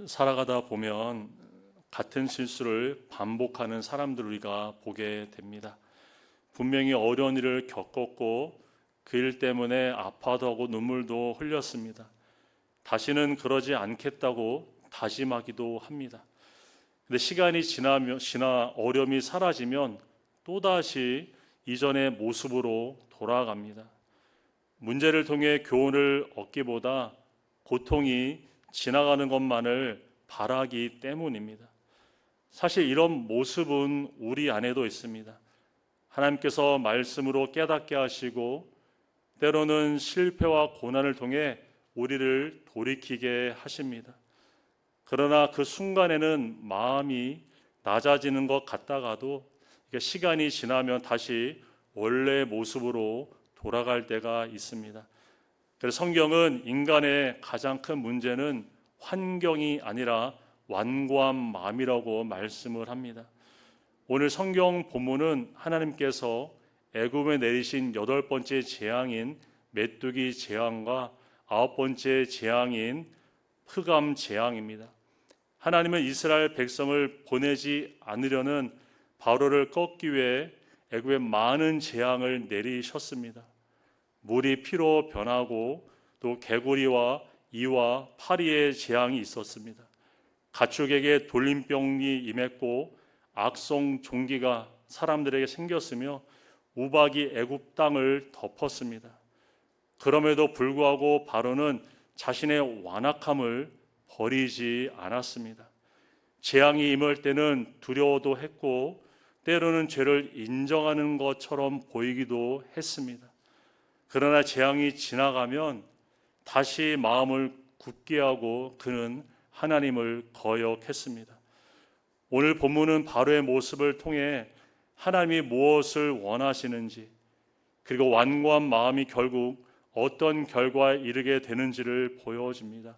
살아가다 보면 같은 실수를 반복하는 사람들 우리가 보게 됩니다. 분명히 어려운 일을 겪었고 그 일 때문에 아파도 하고 눈물도 흘렸습니다. 다시는 그러지 않겠다고 다짐하기도 합니다. 근데 시간이 지나 어려움이 사라지면 또다시 이전의 모습으로 돌아갑니다. 문제를 통해 교훈을 얻기보다 고통이 지나가는 것만을 바라기 때문입니다. 사실 이런 모습은 우리 안에도 있습니다. 하나님께서 말씀으로 깨닫게 하시고 때로는 실패와 고난을 통해 우리를 돌이키게 하십니다. 그러나 그 순간에는 마음이 낮아지는 것 같다가도 시간이 지나면 다시 원래 모습으로 돌아갈 때가 있습니다. 그래서 성경은 인간의 가장 큰 문제는 환경이 아니라 완고한 마음이라고 말씀을 합니다. 오늘 성경 본문은 하나님께서 애굽에 내리신 8번째 재앙인 메뚜기 재앙과 9번째 재앙인 흑암 재앙입니다. 하나님은 이스라엘 백성을 보내지 않으려는 바로를 꺾기 위해 애굽에 많은 재앙을 내리셨습니다. 물이 피로 변하고 또 개구리와 이와 파리의 재앙이 있었습니다. 가축에게 돌림병이 임했고 악성 종기가 사람들에게 생겼으며 우박이 애굽 땅을 덮었습니다. 그럼에도 불구하고 바로는 자신의 완악함을 버리지 않았습니다. 재앙이 임할 때는 두려워도 했고 때로는 죄를 인정하는 것처럼 보이기도 했습니다. 그러나 재앙이 지나가면 다시 마음을 굳게 하고 그는 하나님을 거역했습니다. 오늘 본문은 바로의 모습을 통해 하나님이 무엇을 원하시는지 그리고 완고한 마음이 결국 어떤 결과에 이르게 되는지를 보여줍니다.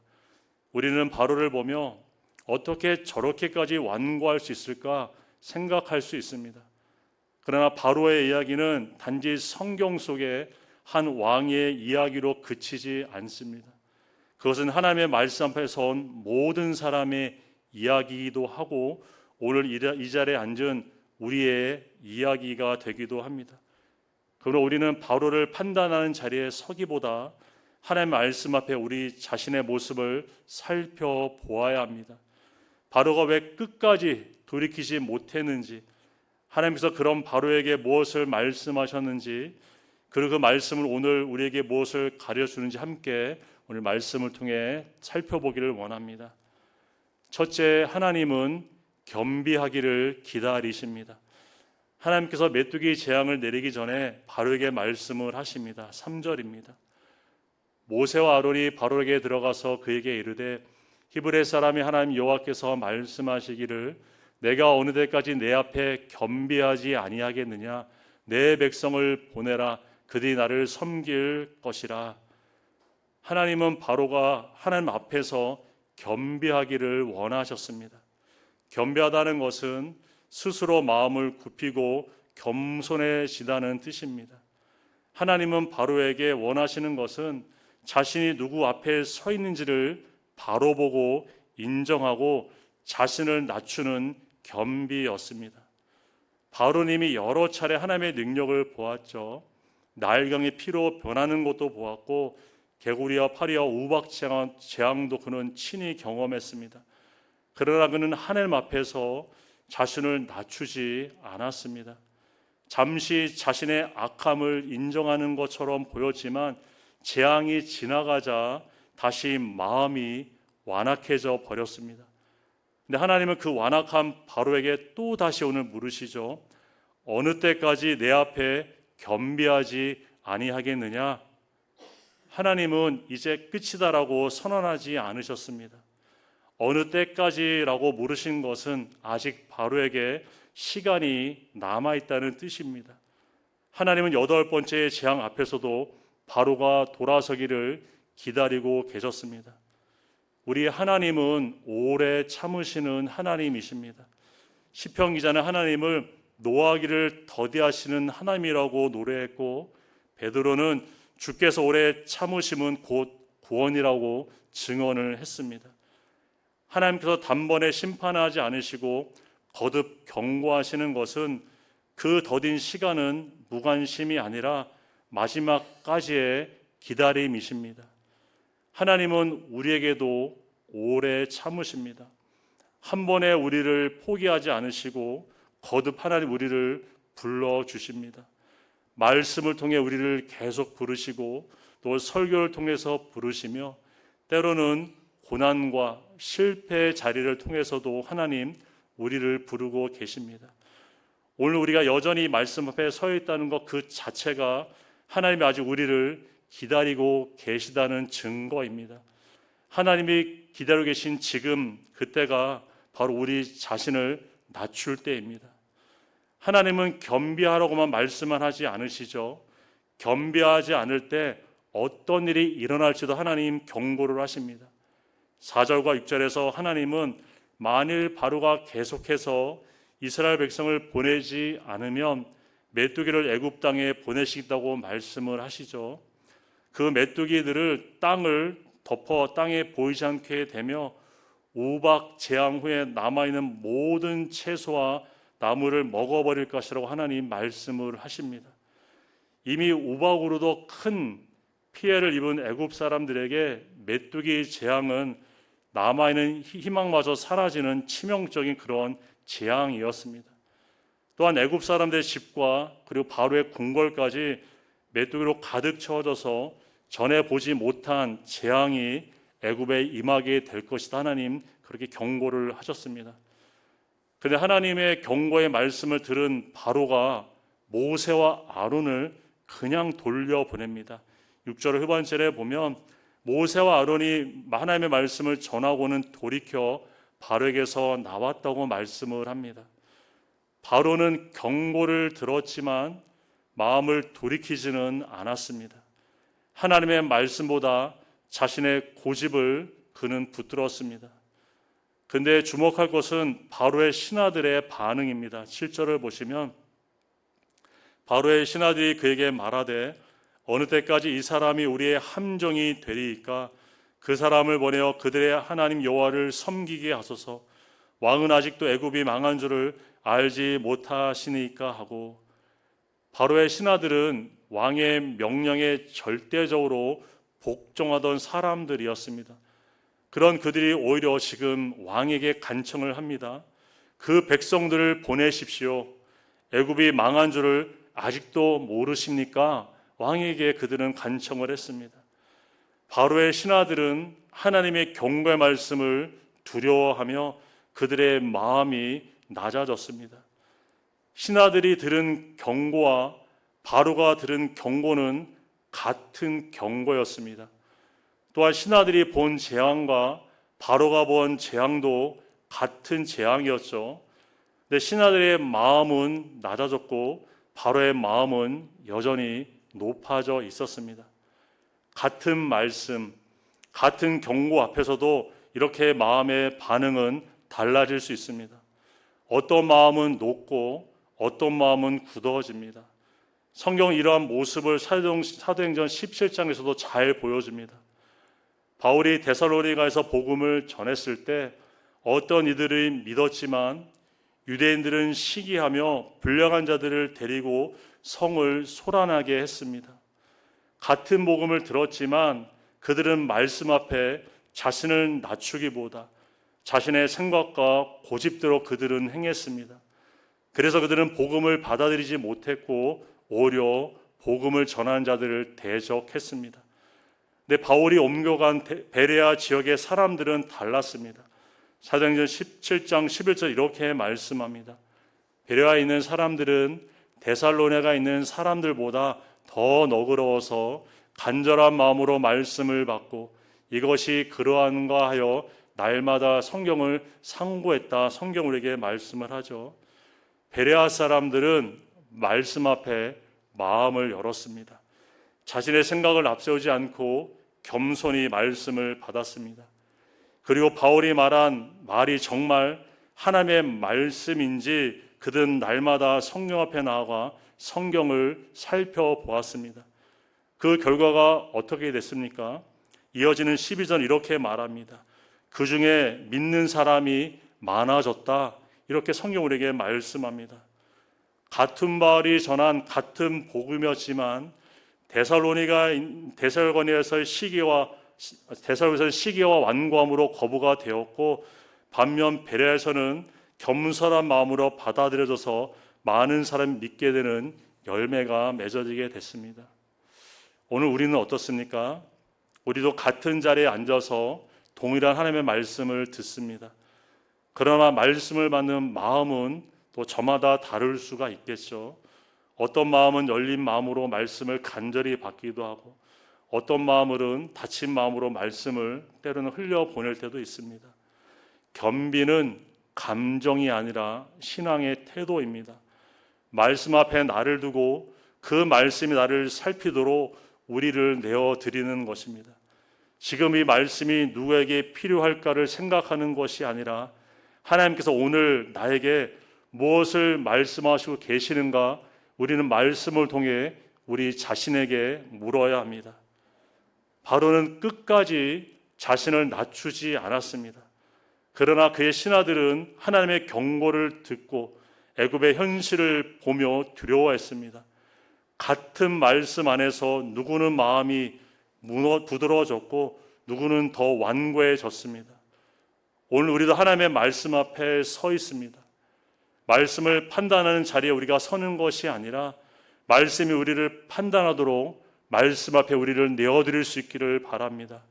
우리는 바로를 보며 어떻게 저렇게까지 완고할 수 있을까 생각할 수 있습니다. 그러나 바로의 이야기는 단지 성경 속에 한 왕의 이야기로 그치지 않습니다. 그것은 하나님의 말씀 앞에서 온 모든 사람의 이야기이기도 하고 오늘 이 자리에 앉은 우리의 이야기가 되기도 합니다. 그러나 우리는 바로를 판단하는 자리에 서기보다 하나님의 말씀 앞에 우리 자신의 모습을 살펴보아야 합니다. 바로가 왜 끝까지 돌이키지 못했는지, 하나님께서 그런 바로에게 무엇을 말씀하셨는지, 그리고 그 말씀을 오늘 우리에게 무엇을 가르쳐주는지 함께 오늘 말씀을 통해 살펴보기를 원합니다. 첫째, 하나님은 겸비하기를 기다리십니다. 하나님께서 메뚜기 재앙을 내리기 전에 바로에게 말씀을 하십니다. 3절입니다. 모세와 아론이 바로에게 들어가서 그에게 이르되 히브리 사람이 하나님 여호와께서 말씀하시기를 내가 어느 때까지 내 앞에 겸비하지 아니하겠느냐, 내 백성을 보내라, 그들이 나를 섬길 것이라. 하나님은 바로가 하나님 앞에서 겸비하기를 원하셨습니다. 겸비하다는 것은 스스로 마음을 굽히고 겸손해지다는 뜻입니다. 하나님은 바로에게 원하시는 것은 자신이 누구 앞에 서 있는지를 바로 보고 인정하고 자신을 낮추는 겸비였습니다. 바로님이 여러 차례 하나님의 능력을 보았죠. 나일강이 피로 변하는 것도 보았고 개구리와 파리와 우박 재앙도 그는 친히 경험했습니다. 그러나 그는 하나님 앞에서 자신을 낮추지 않았습니다. 잠시 자신의 악함을 인정하는 것처럼 보였지만 재앙이 지나가자 다시 마음이 완악해져 버렸습니다. 근데 하나님은 그 완악한 바로에게 또 다시 오늘 물으시죠. 어느 때까지 내 앞에 겸비하지 아니하겠느냐? 하나님은 이제 끝이다라고 선언하지 않으셨습니다. 어느 때까지라고 물으신 것은 아직 바로에게 시간이 남아있다는 뜻입니다. 하나님은 8번째 재앙 앞에서도 바로가 돌아서기를 기다리고 계셨습니다. 우리 하나님은 오래 참으시는 하나님이십니다. 시편 기자는 하나님을 노하기를 더디하시는 하나님이라고 노래했고 베드로는 주께서 오래 참으심은 곧 구원이라고 증언을 했습니다. 하나님께서 단번에 심판하지 않으시고 거듭 경고하시는 것은 그 더딘 시간은 무관심이 아니라 마지막까지의 기다림이십니다. 하나님은 우리에게도 오래 참으십니다. 한 번에 우리를 포기하지 않으시고 거듭 하나님 우리를 불러주십니다. 말씀을 통해 우리를 계속 부르시고 또 설교를 통해서 부르시며 때로는 고난과 실패의 자리를 통해서도 하나님 우리를 부르고 계십니다. 오늘 우리가 여전히 말씀 앞에 서 있다는 것 그 자체가 하나님이 아직 우리를 기다리고 계시다는 증거입니다. 하나님이 기다리고 계신 지금 그때가 바로 우리 자신을 낮출 때입니다. 하나님은 겸비하라고만 말씀만 하지 않으시죠. 겸비하지 않을 때 어떤 일이 일어날지도 하나님 경고를 하십니다. 4절과 6절에서 하나님은 만일 바로가 계속해서 이스라엘 백성을 보내지 않으면 메뚜기를 애굽 땅에 보내시겠다고 말씀을 하시죠. 그 메뚜기들을 땅을 덮어 땅에 보이지 않게 되며 우박 재앙 후에 남아있는 모든 채소와 나무를 먹어버릴 것이라고 하나님 말씀을 하십니다. 이미 우박으로도 큰 피해를 입은 애굽 사람들에게 메뚜기 재앙은 남아있는 희망마저 사라지는 치명적인 그런 재앙이었습니다. 또한 애굽 사람들의 집과 그리고 바로의 궁궐까지 메뚜기로 가득 채워져서 전에 보지 못한 재앙이 애굽에 임하게 될 것이다. 하나님 그렇게 경고를 하셨습니다. 그런데 하나님의 경고의 말씀을 들은 바로가 모세와 아론을 그냥 돌려보냅니다. 6절 후반절에 보면 모세와 아론이 하나님의 말씀을 전하고는 돌이켜 바로에게서 나왔다고 말씀을 합니다. 바로는 경고를 들었지만 마음을 돌이키지는 않았습니다. 하나님의 말씀보다 자신의 고집을 그는 붙들었습니다. 근데 주목할 것은 바로의 신하들의 반응입니다. 7절을 보시면 바로의 신하들이 그에게 말하되 어느 때까지 이 사람이 우리의 함정이 되리이까 그 사람을 보내어 그들의 하나님 여호와를 섬기게 하소서. 왕은 아직도 애굽이 망한 줄을 알지 못하시니까 하고, 바로의 신하들은 왕의 명령에 절대적으로 복종하던 사람들이었습니다. 그런 그들이 오히려 지금 왕에게 간청을 합니다. 그 백성들을 보내십시오. 애굽이 망한 줄을 아직도 모르십니까? 왕에게 그들은 간청을 했습니다. 바로의 신하들은 하나님의 경고의 말씀을 두려워하며 그들의 마음이 낮아졌습니다. 신하들이 들은 경고와 바로가 들은 경고는 같은 경고였습니다. 또한 신하들이 본 재앙과 바로가 본 재앙도 같은 재앙이었죠. 근데 신하들의 마음은 낮아졌고 바로의 마음은 여전히 높아져 있었습니다. 같은 말씀, 같은 경고 앞에서도 이렇게 마음의 반응은 달라질 수 있습니다. 어떤 마음은 높고 어떤 마음은 굳어집니다. 성경은 이러한 모습을 사도행전 17장에서도 잘 보여줍니다. 바울이 데살로니가에서 복음을 전했을 때 어떤 이들이 믿었지만 유대인들은 시기하며 불량한 자들을 데리고 성을 소란하게 했습니다. 같은 복음을 들었지만 그들은 말씀 앞에 자신을 낮추기보다 자신의 생각과 고집대로 그들은 행했습니다. 그래서 그들은 복음을 받아들이지 못했고 오히려 복음을 전하는 자들을 대적했습니다. 근데 바울이 옮겨간 베레아 지역의 사람들은 달랐습니다. 사도행전 17장 11절 이렇게 말씀합니다. 베레아에 있는 사람들은 데살로니가에 있는 사람들보다 더 너그러워서 간절한 마음으로 말씀을 받고 이것이 그러한가 하여 날마다 성경을 상고했다. 성경 우리에게 말씀을 하죠. 베레아 사람들은 말씀 앞에 마음을 열었습니다. 자신의 생각을 앞세우지 않고 겸손히 말씀을 받았습니다. 그리고 바울이 말한 말이 정말 하나님의 말씀인지 그들은 날마다 성경 앞에 나아가 성경을 살펴보았습니다. 그 결과가 어떻게 됐습니까? 이어지는 12절 이렇게 말합니다. 그 중에 믿는 사람이 많아졌다. 이렇게 성경 우리에게 말씀합니다. 같은 바울이 전한 같은 복음이었지만 데살로니가에서의 시기와 완고함으로 거부가 되었고, 반면 베레아에서는 겸손한 마음으로 받아들여져서 많은 사람이 믿게 되는 열매가 맺어지게 됐습니다. 오늘 우리는 어떻습니까? 우리도 같은 자리에 앉아서 동일한 하나님의 말씀을 듣습니다. 그러나 말씀을 받는 마음은 또 저마다 다를 수가 있겠죠. 어떤 마음은 열린 마음으로 말씀을 간절히 받기도 하고, 어떤 마음은 닫힌 마음으로 말씀을 때로는 흘려보낼 때도 있습니다. 겸비는 감정이 아니라 신앙의 태도입니다. 말씀 앞에 나를 두고 그 말씀이 나를 살피도록 우리를 내어드리는 것입니다. 지금 이 말씀이 누구에게 필요할까를 생각하는 것이 아니라 하나님께서 오늘 나에게 무엇을 말씀하시고 계시는가, 우리는 말씀을 통해 우리 자신에게 물어야 합니다. 바로는 끝까지 자신을 낮추지 않았습니다. 그러나 그의 신하들은 하나님의 경고를 듣고 애굽의 현실을 보며 두려워했습니다. 같은 말씀 안에서 누구는 마음이 부드러워졌고 누구는 더 완고해졌습니다. 오늘 우리도 하나님의 말씀 앞에 서 있습니다. 말씀을 판단하는 자리에 우리가 서는 것이 아니라 말씀이 우리를 판단하도록 말씀 앞에 우리를 내어드릴 수 있기를 바랍니다.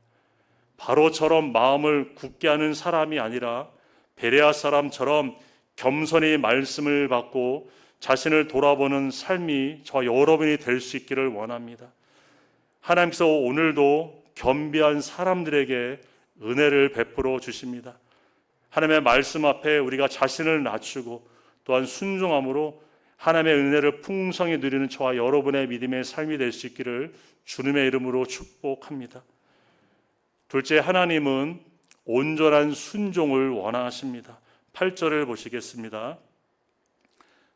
바로처럼 마음을 굳게 하는 사람이 아니라 베레아 사람처럼 겸손히 말씀을 받고 자신을 돌아보는 삶이 저와 여러분이 될 수 있기를 원합니다. 하나님께서 오늘도 겸비한 사람들에게 은혜를 베풀어 주십니다. 하나님의 말씀 앞에 우리가 자신을 낮추고 또한 순종함으로 하나님의 은혜를 풍성히 누리는 저와 여러분의 믿음의 삶이 될 수 있기를 주님의 이름으로 축복합니다. 둘째, 하나님은 온전한 순종을 원하십니다. 8절을 보시겠습니다.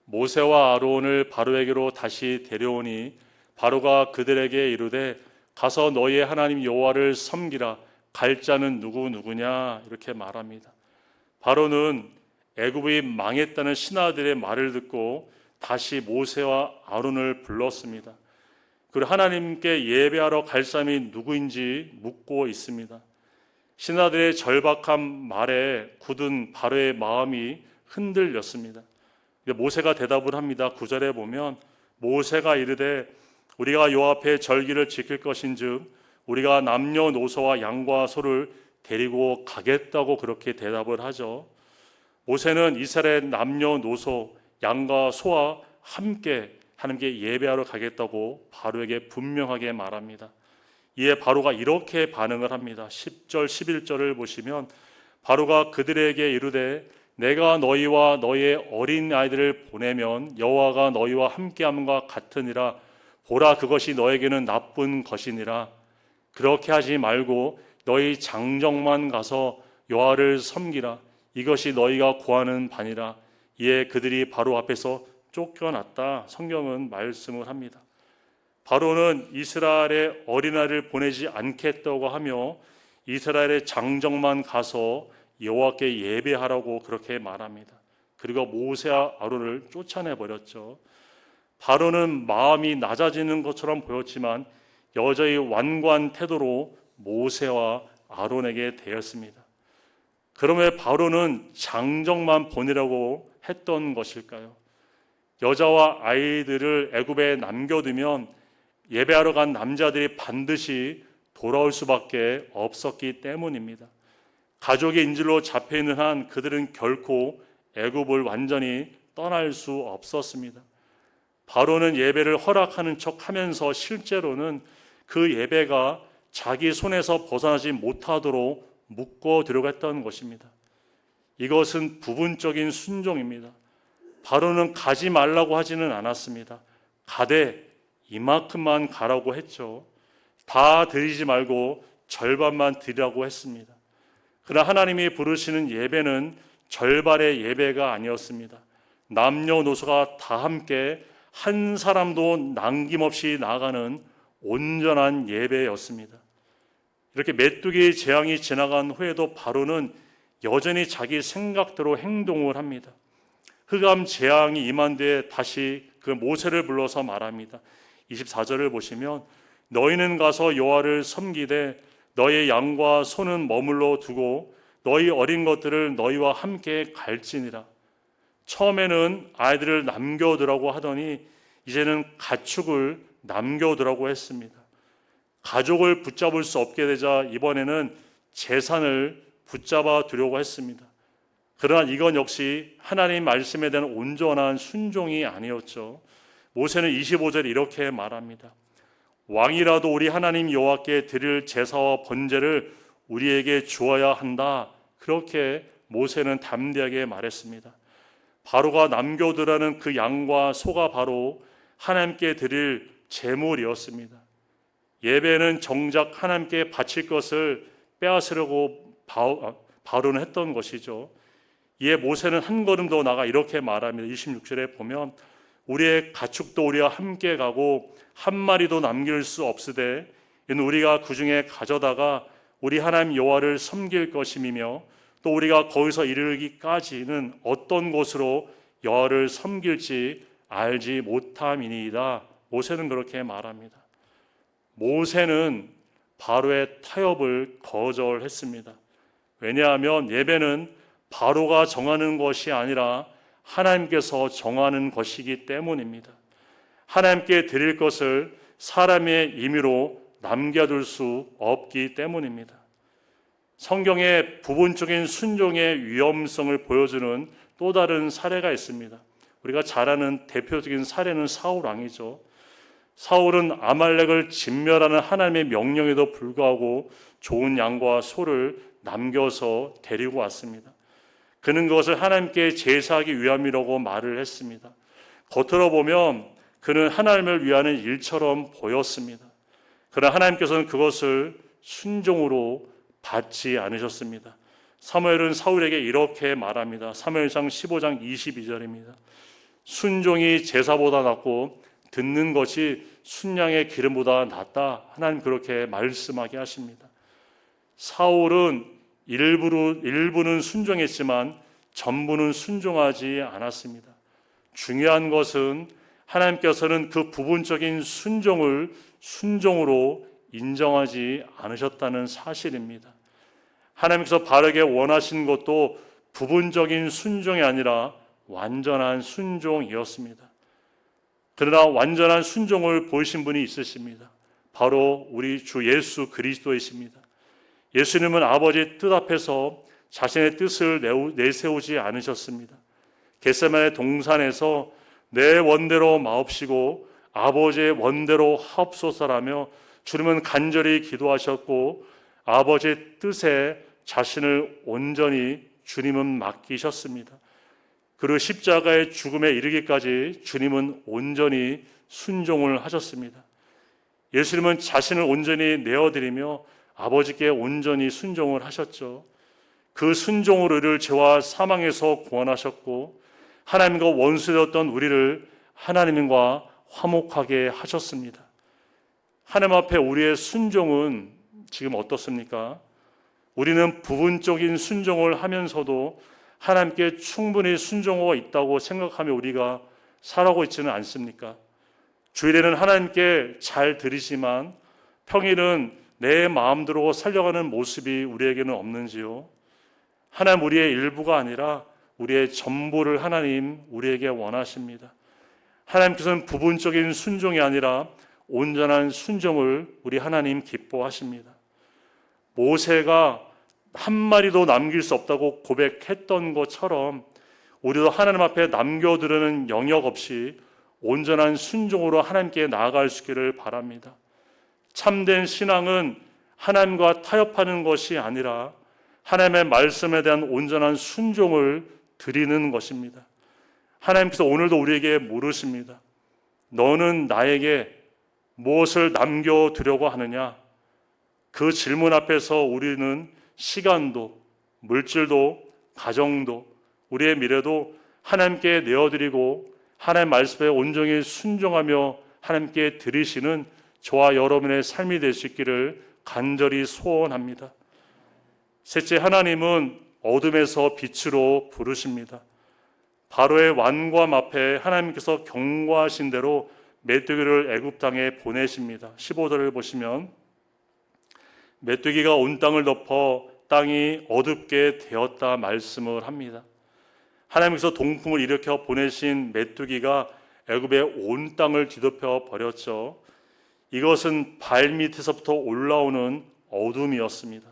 모세와 아론을 바로에게로 다시 데려오니 바로가 그들에게 이르되 가서 너희의 하나님 여호와를 섬기라. 갈 자는 누구냐 이렇게 말합니다. 바로는 애굽이 망했다는 신하들의 말을 듣고 다시 모세와 아론을 불렀습니다. 그리고 하나님께 예배하러 갈 사람이 누구인지 묻고 있습니다. 신하들의 절박한 말에 굳은 바로의 마음이 흔들렸습니다. 모세가 대답을 합니다. 9절에 보면 모세가 이르되 우리가 여호와 앞에 절기를 지킬 것인즉 우리가 남녀노소와 양과 소를 데리고 가겠다고 그렇게 대답을 하죠. 모세는 이스라엘 남녀노소 양과 소와 함께 하나님께 예배하러 가겠다고 바로에게 분명하게 말합니다. 이에 바로가 이렇게 반응을 합니다. 10절 11절을 보시면 바로가 그들에게 이르되 내가 너희와 너희의 어린 아이들을 보내면 여호와가 너희와 함께함과 같으니라. 보라, 그것이 너에게는 나쁜 것이니라. 그렇게 하지 말고 너희 장정만 가서 여호와를 섬기라. 이것이 너희가 구하는 바니라. 이에 그들이 바로 앞에서 쫓겨났다. 성경은 말씀을 합니다. 바로는 이스라엘의 어린아이를 보내지 않겠다고 하며 이스라엘의 장정만 가서 여호와께 예배하라고 그렇게 말합니다. 그리고 모세와 아론을 쫓아내버렸죠. 바로는 마음이 낮아지는 것처럼 보였지만 여전히 완고한 태도로 모세와 아론에게 대했습니다. 그럼 왜 바로는 장정만 보내라고 했던 것일까요? 여자와 아이들을 애굽에 남겨두면 예배하러 간 남자들이 반드시 돌아올 수밖에 없었기 때문입니다. 가족의 인질로 잡혀있는 한 그들은 결코 애굽을 완전히 떠날 수 없었습니다. 바로는 예배를 허락하는 척하면서 실제로는 그 예배가 자기 손에서 벗어나지 못하도록 묶어두려고 했던 것입니다. 이것은 부분적인 순종입니다. 바로는 가지 말라고 하지는 않았습니다. 가되 이만큼만 가라고 했죠. 다 드리지 말고 절반만 드리라고 했습니다. 그러나 하나님이 부르시는 예배는 절반의 예배가 아니었습니다. 남녀노소가 다 함께 한 사람도 남김없이 나아가는 온전한 예배였습니다. 이렇게 메뚜기 재앙이 지나간 후에도 바로는 여전히 자기 생각대로 행동을 합니다. 흑암 재앙이 임한 뒤에 다시 그 모세를 불러서 말합니다. 24절을 보시면 너희는 가서 여호와를 섬기되 너희 양과 소는 머물러 두고 너희 어린 것들을 너희와 함께 갈지니라. 처음에는 아이들을 남겨두라고 하더니 이제는 가축을 남겨두라고 했습니다. 가족을 붙잡을 수 없게 되자 이번에는 재산을 붙잡아 두려고 했습니다. 그러나 이건 역시 하나님 말씀에 대한 온전한 순종이 아니었죠. 모세는 25절에 이렇게 말합니다. 왕이라도 우리 하나님 여호와께 드릴 제사와 번제를 우리에게 주어야 한다. 그렇게 모세는 담대하게 말했습니다. 바로가 남겨두라는 그 양과 소가 바로 하나님께 드릴 제물이었습니다. 예배는 정작 하나님께 바칠 것을 빼앗으려고 바로는 했던 것이죠. 이에 모세는 한 걸음 더 나가 이렇게 말합니다. 26절에 보면 우리의 가축도 우리와 함께 가고 한 마리도 남길 수 없으되 이는 우리가 그 중에 가져다가 우리 하나님 여호와를 섬길 것임이며 또 우리가 거기서 이르기까지는 어떤 곳으로 여호와를 섬길지 알지 못함이니이다. 모세는 그렇게 말합니다. 모세는 바로의 타협을 거절했습니다. 왜냐하면 예배는 바로가 정하는 것이 아니라 하나님께서 정하는 것이기 때문입니다. 하나님께 드릴 것을 사람의 임의로 남겨둘 수 없기 때문입니다. 성경에 부분적인 순종의 위험성을 보여주는 또 다른 사례가 있습니다. 우리가 잘 아는 대표적인 사례는 사울 왕이죠. 사울은 아말렉을 진멸하는 하나님의 명령에도 불구하고 좋은 양과 소를 남겨서 데리고 왔습니다. 그는 그것을 하나님께 제사하기 위함이라고 말을 했습니다. 겉으로 보면 그는 하나님을 위하는 일처럼 보였습니다. 그러나 하나님께서는 그것을 순종으로 받지 않으셨습니다. 사무엘은 사울에게 이렇게 말합니다. 사무엘상 15장 22절입니다. 순종이 제사보다 낫고 듣는 것이 순양의 기름보다 낫다. 하나님 그렇게 말씀하게 하십니다. 사울은 일부는 순종했지만 전부는 순종하지 않았습니다. 중요한 것은 하나님께서는 그 부분적인 순종을 순종으로 인정하지 않으셨다는 사실입니다. 하나님께서 바르게 원하신 것도 부분적인 순종이 아니라 완전한 순종이었습니다. 그러나 완전한 순종을 보이신 분이 있으십니다. 바로 우리 주 예수 그리스도이십니다. 예수님은 아버지 뜻 앞에서 자신의 뜻을 내세우지 않으셨습니다. 겟세마네 동산에서 내 원대로 마옵시고 아버지의 원대로 하옵소서라며 주님은 간절히 기도하셨고 아버지의 뜻에 자신을 온전히 주님은 맡기셨습니다. 그리고 십자가의 죽음에 이르기까지 주님은 온전히 순종을 하셨습니다. 예수님은 자신을 온전히 내어드리며 아버지께 온전히 순종을 하셨죠. 그 순종으로 우리를 죄와 사망에서 구원하셨고 하나님과 원수되었던 우리를 하나님과 화목하게 하셨습니다. 하나님 앞에 우리의 순종은 지금 어떻습니까? 우리는 부분적인 순종을 하면서도 하나님께 충분히 순종하고 있다고 생각하며 우리가 살아가고 있지는 않습니까? 주일에는 하나님께 잘 들으시지만 평일은 내 마음대로 살려가는 모습이 우리에게는 없는지요? 하나님 우리의 일부가 아니라 우리의 전부를 하나님 우리에게 원하십니다. 하나님께서는 부분적인 순종이 아니라 온전한 순종을 우리 하나님 기뻐하십니다. 모세가 한 마리도 남길 수 없다고 고백했던 것처럼 우리도 하나님 앞에 남겨두려는 영역 없이 온전한 순종으로 하나님께 나아갈 수 있기를 바랍니다. 참된 신앙은 하나님과 타협하는 것이 아니라 하나님의 말씀에 대한 온전한 순종을 드리는 것입니다. 하나님께서 오늘도 우리에게 물으십니다. 너는 나에게 무엇을 남겨두려고 하느냐? 그 질문 앞에서 우리는 시간도, 물질도, 가정도, 우리의 미래도 하나님께 내어드리고 하나님의 말씀에 온전히 순종하며 하나님께 드리시는 저와 여러분의 삶이 될 수 있기를 간절히 소원합니다. 셋째, 하나님은 어둠에서 빛으로 부르십니다. 바로의 완고함 앞에 하나님께서 경고하신 대로 메뚜기를 애굽 땅에 보내십니다. 15절을 보시면 메뚜기가 온 땅을 덮어 땅이 어둡게 되었다 말씀을 합니다. 하나님께서 동풍을 일으켜 보내신 메뚜기가 애굽의 온 땅을 뒤덮여 버렸죠. 이것은 발밑에서부터 올라오는 어둠이었습니다.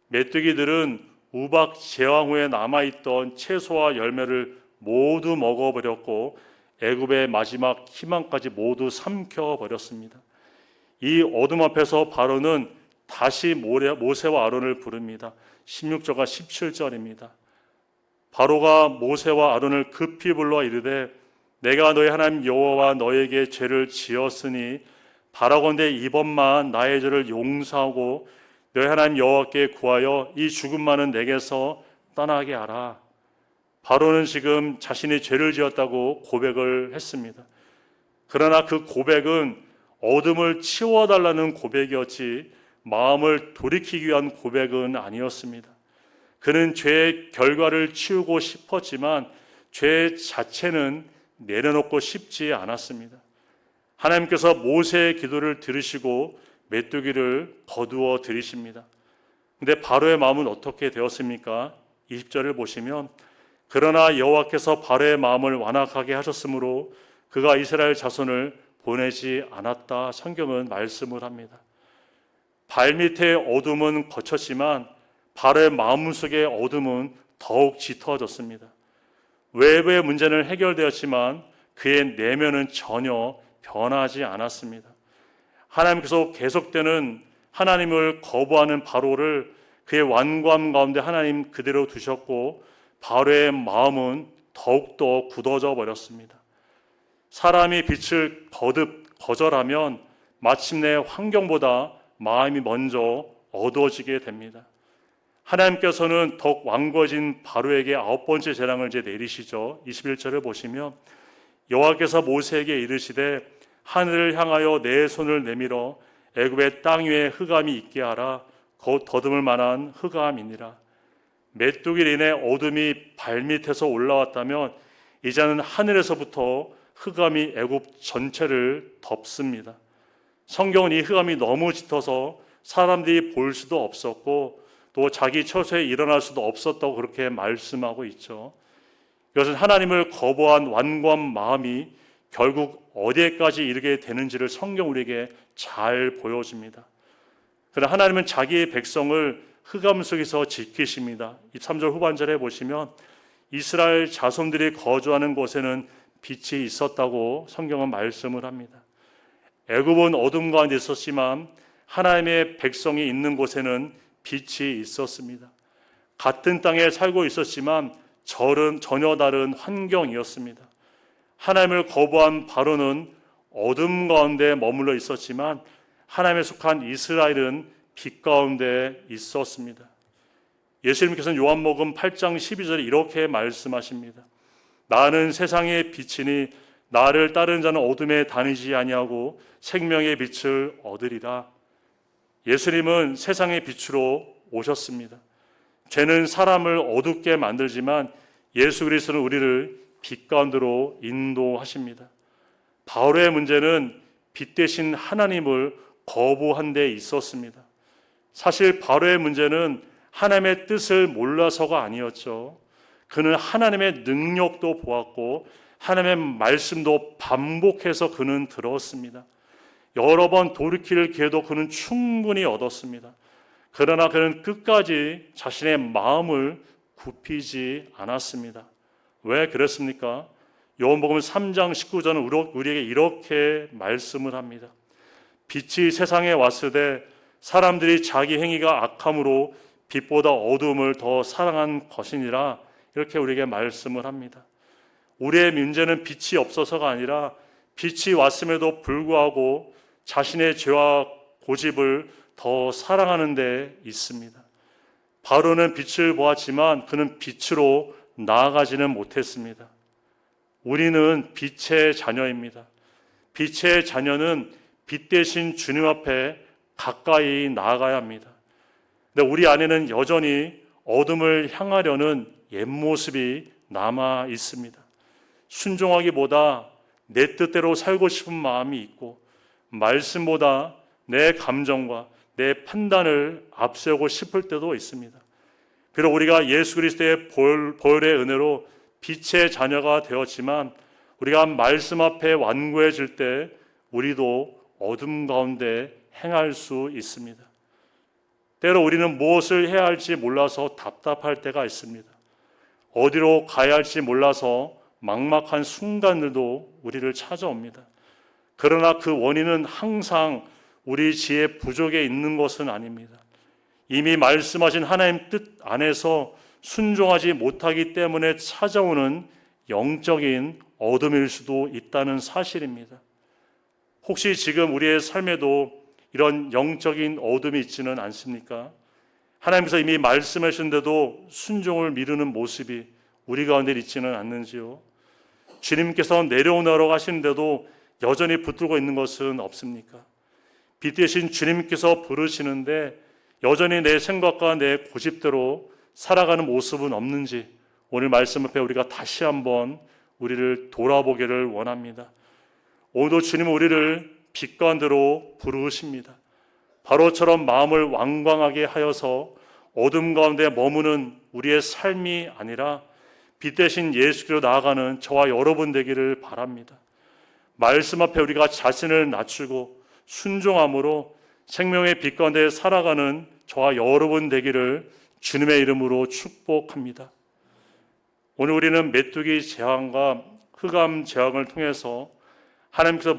메뚜기들은 우박 제왕 후에 남아있던 채소와 열매를 모두 먹어버렸고 애굽의 마지막 희망까지 모두 삼켜버렸습니다. 이 어둠 앞에서 바로는 다시 모세와 아론을 부릅니다. 16절과 17절입니다. 바로가 모세와 아론을 급히 불러 이르되 내가 너희 하나님 여호와와 너에게 죄를 지었으니 바라건대 이번만 나의 죄를 용서하고 너희 하나님 여호와께 구하여 이 죽음만은 내게서 떠나게 하라. 바로는 지금 자신이 죄를 지었다고 고백을 했습니다. 그러나 그 고백은 어둠을 치워달라는 고백이었지 마음을 돌이키기 위한 고백은 아니었습니다. 그는 죄의 결과를 치우고 싶었지만 죄 자체는 내려놓고 싶지 않았습니다. 하나님께서 모세의 기도를 들으시고 메뚜기를 거두어 들이십니다. 근데 바로의 마음은 어떻게 되었습니까? 20절을 보시면 그러나 여호와께서 바로의 마음을 완악하게 하셨으므로 그가 이스라엘 자손을 보내지 않았다. 성경은 말씀을 합니다. 발밑의 어둠은 거쳤지만 바로의 마음속의 어둠은 더욱 짙어졌습니다. 외부의 문제는 해결되었지만 그의 내면은 전혀 변하지 않았습니다. 하나님께서 계속되는 하나님을 거부하는 바로를 그의 완고함 가운데 하나님 그대로 두셨고 바로의 마음은 더욱더 굳어져 버렸습니다. 사람이 빛을 거절하면 마침내 환경보다 마음이 먼저 어두워지게 됩니다. 하나님께서는 더욱 완고해진 바로에게 9번째 재앙을 이제 내리시죠. 21절을 보시면 여호와께서 모세에게 이르시되 하늘을 향하여 내 손을 내밀어 애굽의 땅 위에 흑암이 있게 하라. 곧 더듬을 만한 흑암이니라. 메뚜기로 인해 어둠이 발밑에서 올라왔다면 이제는 하늘에서부터 흑암이 애굽 전체를 덮습니다. 성경은 이 흑암이 너무 짙어서 사람들이 볼 수도 없었고 또 자기 처소에 일어날 수도 없었다고 그렇게 말씀하고 있죠. 이것은 하나님을 거부한 완고한 마음이 결국 어디에까지 이르게 되는지를 성경 우리에게 잘 보여줍니다. 그러나 하나님은 자기의 백성을 흑암 속에서 지키십니다. 3절 후반절에 보시면 이스라엘 자손들이 거주하는 곳에는 빛이 있었다고 성경은 말씀을 합니다. 애굽은 어둠 가운데 있었지만 하나님의 백성이 있는 곳에는 빛이 있었습니다. 같은 땅에 살고 있었지만 전혀 다른 환경이었습니다. 하나님을 거부한 바로는 어둠 가운데 머물러 있었지만 하나님에 속한 이스라엘은 빛 가운데 있었습니다. 예수님께서는 요한복음 8장 12절에 이렇게 말씀하십니다. 나는 세상의 빛이니 나를 따르는 자는 어둠에 다니지 아니하고 생명의 빛을 얻으리라. 예수님은 세상의 빛으로 오셨습니다. 죄는 사람을 어둡게 만들지만 예수 그리스도는 우리를 빛 가운데로 인도하십니다. 바울의 문제는 빛 대신 하나님을 거부한 데 있었습니다. 사실 바울의 문제는 하나님의 뜻을 몰라서가 아니었죠. 그는 하나님의 능력도 보았고 하나님의 말씀도 반복해서 그는 들었습니다. 여러 번 돌이킬 기회도 그는 충분히 얻었습니다. 그러나 그는 끝까지 자신의 마음을 굽히지 않았습니다. 왜 그랬습니까? 요한복음 3장 19절은 우리에게 이렇게 말씀을 합니다. 빛이 세상에 왔을 때 사람들이 자기 행위가 악함으로 빛보다 어두움을 더 사랑한 것이니라. 이렇게 우리에게 말씀을 합니다. 우리의 문제는 빛이 없어서가 아니라 빛이 왔음에도 불구하고 자신의 죄와 고집을 더 사랑하는 데 있습니다. 바로는 빛을 보았지만 그는 빛으로 나아가지는 못했습니다. 우리는 빛의 자녀입니다. 빛의 자녀는 빛 대신 주님 앞에 가까이 나아가야 합니다. 근데 우리 안에는 여전히 어둠을 향하려는 옛 모습이 남아 있습니다. 순종하기보다 내 뜻대로 살고 싶은 마음이 있고 말씀보다 내 감정과 내 판단을 앞세우고 싶을 때도 있습니다. 비록 우리가 예수 그리스도의 보혈의 은혜로 빛의 자녀가 되었지만 우리가 말씀 앞에 완고해질 때 우리도 어둠 가운데 행할 수 있습니다. 때로 우리는 무엇을 해야 할지 몰라서 답답할 때가 있습니다. 어디로 가야 할지 몰라서 막막한 순간들도 우리를 찾아옵니다. 그러나 그 원인은 항상 우리 지혜 부족에 있는 것은 아닙니다. 이미 말씀하신 하나님 뜻 안에서 순종하지 못하기 때문에 찾아오는 영적인 어둠일 수도 있다는 사실입니다. 혹시 지금 우리의 삶에도 이런 영적인 어둠이 있지는 않습니까? 하나님께서 이미 말씀하셨는데도 순종을 미루는 모습이 우리 가운데 있지는 않는지요? 주님께서 내려오라고 하시는데도 여전히 붙들고 있는 것은 없습니까? 빛 대신 주님께서 부르시는데 여전히 내 생각과 내 고집대로 살아가는 모습은 없는지 오늘 말씀 앞에 우리가 다시 한번 우리를 돌아보기를 원합니다. 오늘도 주님은 우리를 빛 가운데로 부르십니다. 바로처럼 마음을 완강하게 하여서 어둠 가운데 머무는 우리의 삶이 아니라 빛 대신 예수께로 나아가는 저와 여러분 되기를 바랍니다. 말씀 앞에 우리가 자신을 낮추고 순종함으로 생명의 빛 가운데 살아가는 저와 여러분 되기를 주님의 이름으로 축복합니다. 오늘 우리는 메뚜기 재앙과 흑암 재앙을 통해서 하나님께서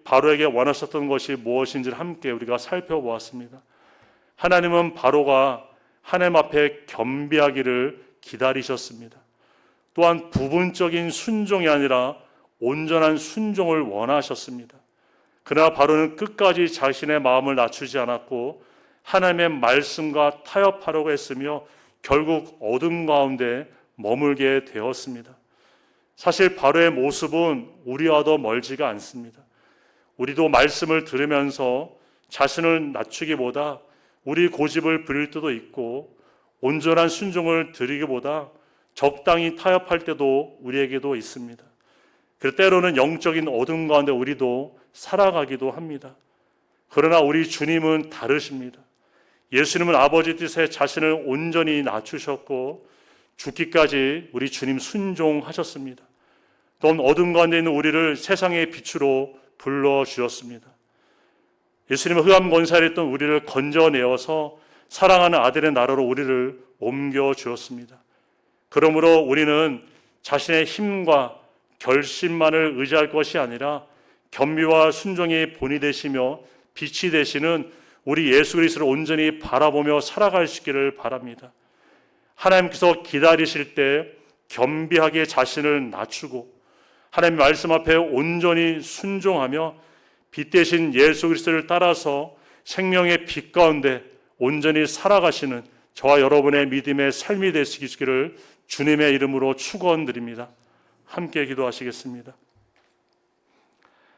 바로에게 원하셨던 것이 무엇인지를 함께 우리가 살펴보았습니다. 하나님은 바로가 하나님 앞에 겸비하기를 기다리셨습니다. 또한 부분적인 순종이 아니라 온전한 순종을 원하셨습니다. 그러나 바로는 끝까지 자신의 마음을 낮추지 않았고 하나님의 말씀과 타협하려고 했으며 결국 어둠 가운데 머물게 되었습니다. 사실 바로의 모습은 우리와도 멀지가 않습니다. 우리도 말씀을 들으면서 자신을 낮추기보다 우리 고집을 부릴 때도 있고 온전한 순종을 드리기보다 적당히 타협할 때도 우리에게도 있습니다. 그 때로는 영적인 어둠 가운데 우리도 살아가기도 합니다. 그러나 우리 주님은 다르십니다. 예수님은 아버지 뜻에 자신을 온전히 낮추셨고 죽기까지 우리 주님 순종하셨습니다. 또한 어둠 가운데 있는 우리를 세상의 빛으로 불러주셨습니다. 예수님은 흑암 권세에 있던 우리를 건져내어서 사랑하는 아들의 나라로 우리를 옮겨주었습니다. 그러므로 우리는 자신의 힘과 결심만을 의지할 것이 아니라 겸비와 순종이 본이 되시며 빛이 되시는 우리 예수 그리스도를 온전히 바라보며 살아갈 수 있기를 바랍니다. 하나님께서 기다리실 때 겸비하게 자신을 낮추고 하나님 말씀 앞에 온전히 순종하며 빛 대신 예수 그리스도를 따라서 생명의 빛 가운데 온전히 살아가시는 저와 여러분의 믿음의 삶이 되시기를 주님의 이름으로 축원드립니다. 함께 기도하시겠습니다.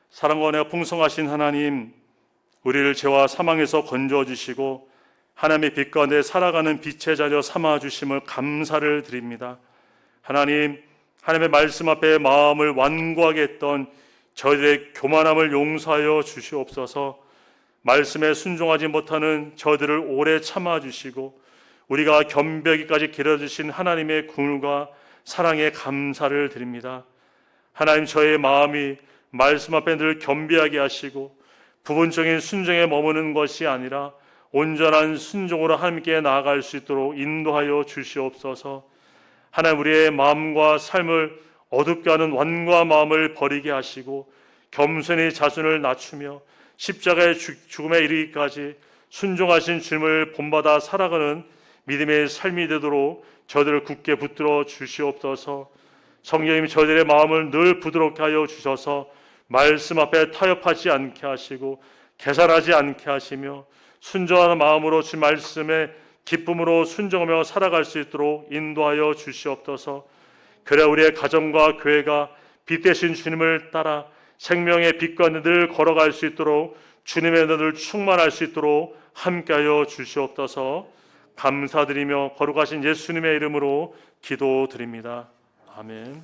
사랑과 은혜가 풍성하신 하나님, 우리를 죄와 사망에서 건져주시고 하나님의 빛 가운데 살아가는 빛의 자녀 삼아주심을 감사를 드립니다. 하나님, 하나님의 말씀 앞에 마음을 완고하게 했던 저희들의 교만함을 용서하여 주시옵소서. 말씀에 순종하지 못하는 저희들을 오래 참아주시고 우리가 겸비하기까지 기다려주신 하나님의 긍휼과 사랑에 감사를 드립니다. 하나님, 저의 마음이 말씀 앞에 늘 겸비하게 하시고 부분적인 순종에 머무는 것이 아니라 온전한 순종으로 하나님께 나아갈 수 있도록 인도하여 주시옵소서. 하나님, 우리의 마음과 삶을 어둡게 하는 완고한 마음을 버리게 하시고 겸손히 자신을 낮추며 십자가의 죽음에 이르기까지 순종하신 주님을 본받아 살아가는 믿음의 삶이 되도록 저들을 굳게 붙들어 주시옵소서. 성령님, 저희들의 마음을 늘 부드럽게 하여 주셔서 말씀 앞에 타협하지 않게 하시고 계산하지 않게 하시며 순종하는 마음으로 주 말씀에 기쁨으로 순종하며 살아갈 수 있도록 인도하여 주시옵소서. 그래 우리의 가정과 교회가 빛 대신 주님을 따라 생명의 빛과 늘 걸어갈 수 있도록 주님의 은혜를 충만할 수 있도록 함께하여 주시옵소서. 감사드리며 거룩하신 예수님의 이름으로 기도드립니다. 아멘.